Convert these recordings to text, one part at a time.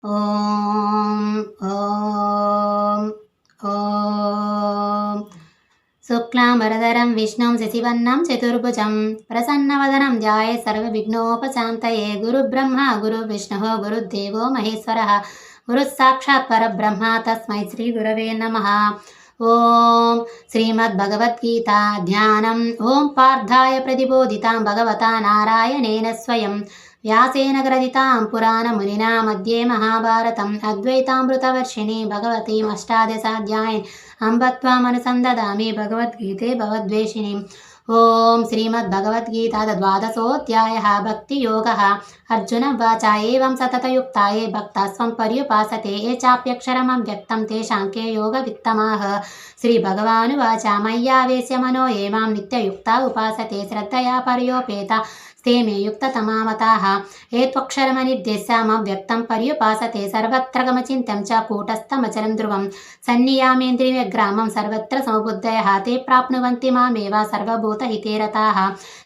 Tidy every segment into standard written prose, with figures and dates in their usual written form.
ॐ ॐ ॐ शुक्लांबरधरं विष्णुं शशिवर्णं चतुर्भुजं प्रसन्नवदनं ध्यायेत् सर्वविघ्नोपशान्तये। गुरुब्रह्मा गुरुविष्णुः गुरुदेवो महेश्वरः गुरुस्साक्षात् परब्रह्म तस्मै श्रीगुरवे नमः। ओम श्रीमद्भगवद्गीता ध्यानम्। ओम पार्थाय प्रतिबोधितां भगवता नारायणेन स्वयं व्यासेन ग्रथितां पुराणमुनिना मध्ये महाभारतम् अद्वैतामृतवर्षिणी भगवतीम् अष्टादशाध्यायीन् अम्ब त्वामनुसन्दधामि भगवद्गीते भवद्वेषिणीम्। ओम श्रीमद्भगवद्गीता द्वादशोऽध्यायः भक्तियोगः। अर्जुन उवाच एवं सततयुक्ताये भक्तास्त्वं पर्युपासते ये चाप्यक्षरमव्यक्तं तेषां के योगवित्तमाः। श्रीभगवानुवाच मय्यावेश्य मनो ये मां नित्ययुक्ता उपासते श्रद्धया पर्योपेता ते मे युक्ततमा मताः। ये त्वक्षरमनिर्देश्य मव्यक्तं पर्युपासते सर्वत्र गमचिन्त्यं च कूटस्थमचलं ध्रुवं सन्नियामेन्द्रियग्रामं सर्वत्र समबुद्धयः ते प्राप्नुवन्ति मामेव सर्वभूतहिते रताः।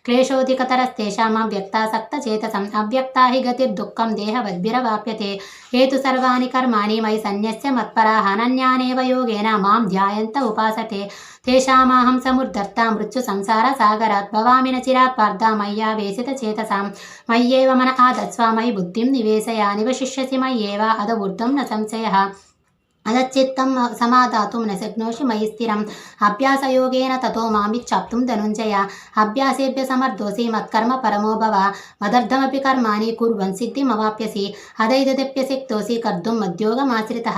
क्लेशोऽधिकतरस्तेषाम् अव्यक्तासक्तचेतसम् अव्यक्ता हि गतिर्दुःखं देहवद्भिरवाप्यते। ये तु सर्वाणि कर्माणि मयि सन्न्यस्य मत्पराः अनन्यानेव योगेन मां ध्यायन्त उपासते तेषामहं समुद्धर्ता मृत्युसंसारसागरात् भवामि न चिरात् पार्थ मय्यावेशितचेतसां। मय्येव मन आदत्स्व मयि बुद्धिं निवेशय निवशिष्यसि मय्येव अदवुर्ध्वं न संशयः। अदच्चित्तं समादातुं न शक्नोषि मयि स्थिरम् अभ्यासयोगेन ततो मामिच्छाप्तुं धनुञ्जय। अभ्यासेभ्य समर्थोऽसि मत्कर्म परमो भव मदर्थमपि कर्माणि कुर्वन् सिद्धिमवाप्यसि। अदैतदप्यशक्तोऽसि कर्तुं मद्योगमाश्रितः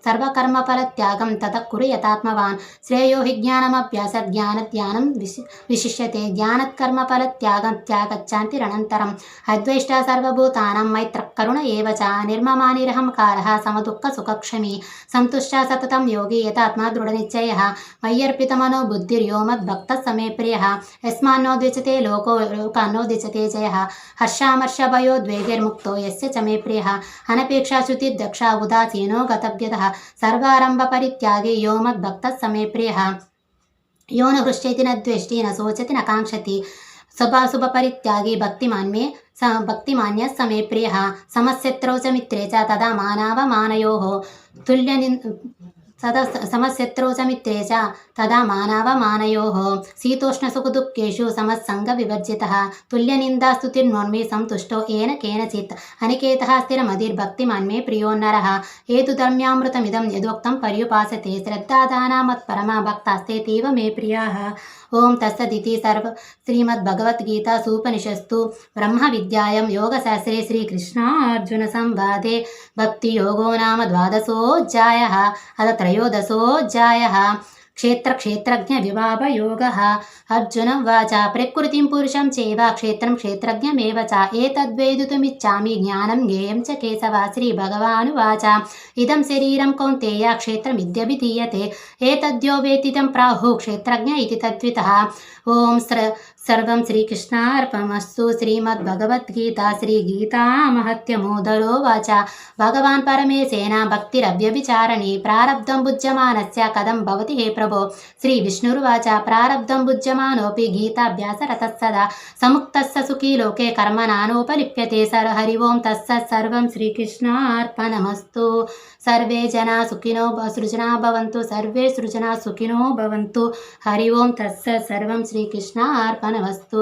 सर्वकर्मफलत्यागं ततः कुरु यतात्मवान्। श्रेयो हि ज्ञानमभ्यासात् ज्ञानध्यानं विशिष्यते ज्ञानकर्मफलत्यागच्छान्तिरनन्तरम्। अद्वेष्टा सर्वभूतानां मैत्रः करुण एव च निर्ममा निरहंकारः समदुःखसुखक्षमी सन्तुष्टः सततं योगी यतात्मा दृढनिश्चयः। मय्यर्पितमनो बुद्धिर्यो मद्भक्तः स मे प्रियः यस्मान्नो द्विजते लोकान्नो द्विजते जयः। हर्षामर्षभयोद्वेगैर्मुक्तो यस्य च मे प्रियः अनपेक्षा शुचिर्दक्षः उदासीनो गतव्यतः सर्वारम्भपरित्यागी यो मद्भक्तः स मे प्रियः यो न हृष्यति न द्वेष्टि न शोचति न काङ्क्षति शुभपरित्यागी भक्तिमान्यः स मे प्रियः समशत्रौ च मित्रे च तदा मानावमानयोः समशत्रौ च मित्रे च तदा मानावमानयोः शीतोष्णसुखदुःखेषु समस्सङ्गविवर्जितः तुल्यनिन्दास्तुतिर्नोन्मे सन्तुष्टो येन केनचित् अनिकेतः स्थिरमतिर्भक्तिमान् मे प्रियो नरः। ये तु धर्म्यामृतमिदं यदोक्तं पर्युपासते श्रद्धादाना मत्परमा भक्तास्तेतीव मे प्रियाः। ओम तत्सदिति श्रीमद्भगवद्गीतासूपनिषत्सु ब्रह्मविद्यायां योगशास्त्रे श्रीकृष्णार्जुनसंवादे भक्तियोगो नाम द्वादशोऽध्यायः अथ त्रयोदशोऽध्यायः क्षेत्रज्ञविभागयोगः। अर्जुन उवाच प्रकृतिं पुरुषं चैव क्षेत्रं क्षेत्रज्ञमेव च एतद्वेदितुमिच्छामि ज्ञानं ज्ञेयं च केशव। श्रीभगवानुवाच इदं शरीरं कौन्तेय क्षेत्रमित्यभिधीयते एतद्यो वेत्ति तं प्राहुः क्षेत्रज्ञ इति तद्वितः। ओम सर्वं श्रीकृष्णार्पणमस्तु। श्रीमद्भगवद्गीता श्रीगीतामहत्यमोदरोवाच भगवान् परमेशेन भक्तिरव्यभिचारिणी प्रारब्धं भुज्यमानस्य कथं भवति हे प्रभो। श्रीविष्णुरुवाच प्रारब्धं भुज्यमानोऽपि गीताभ्यासरतः सदा समुक्तस्य सुखी लोके कर्मणानोपलिप्यते। हरि ओं तत्सत् सर्वं श्रीकृष्णार्पणमस्तु। सर्वे जना सुखिनो सृजना भवन्तु सर्वे सृजना सुखिनो भवन्तु। हरि ओं तत्सत् सर्वं श्रीकृष्णार्पणमस्तु।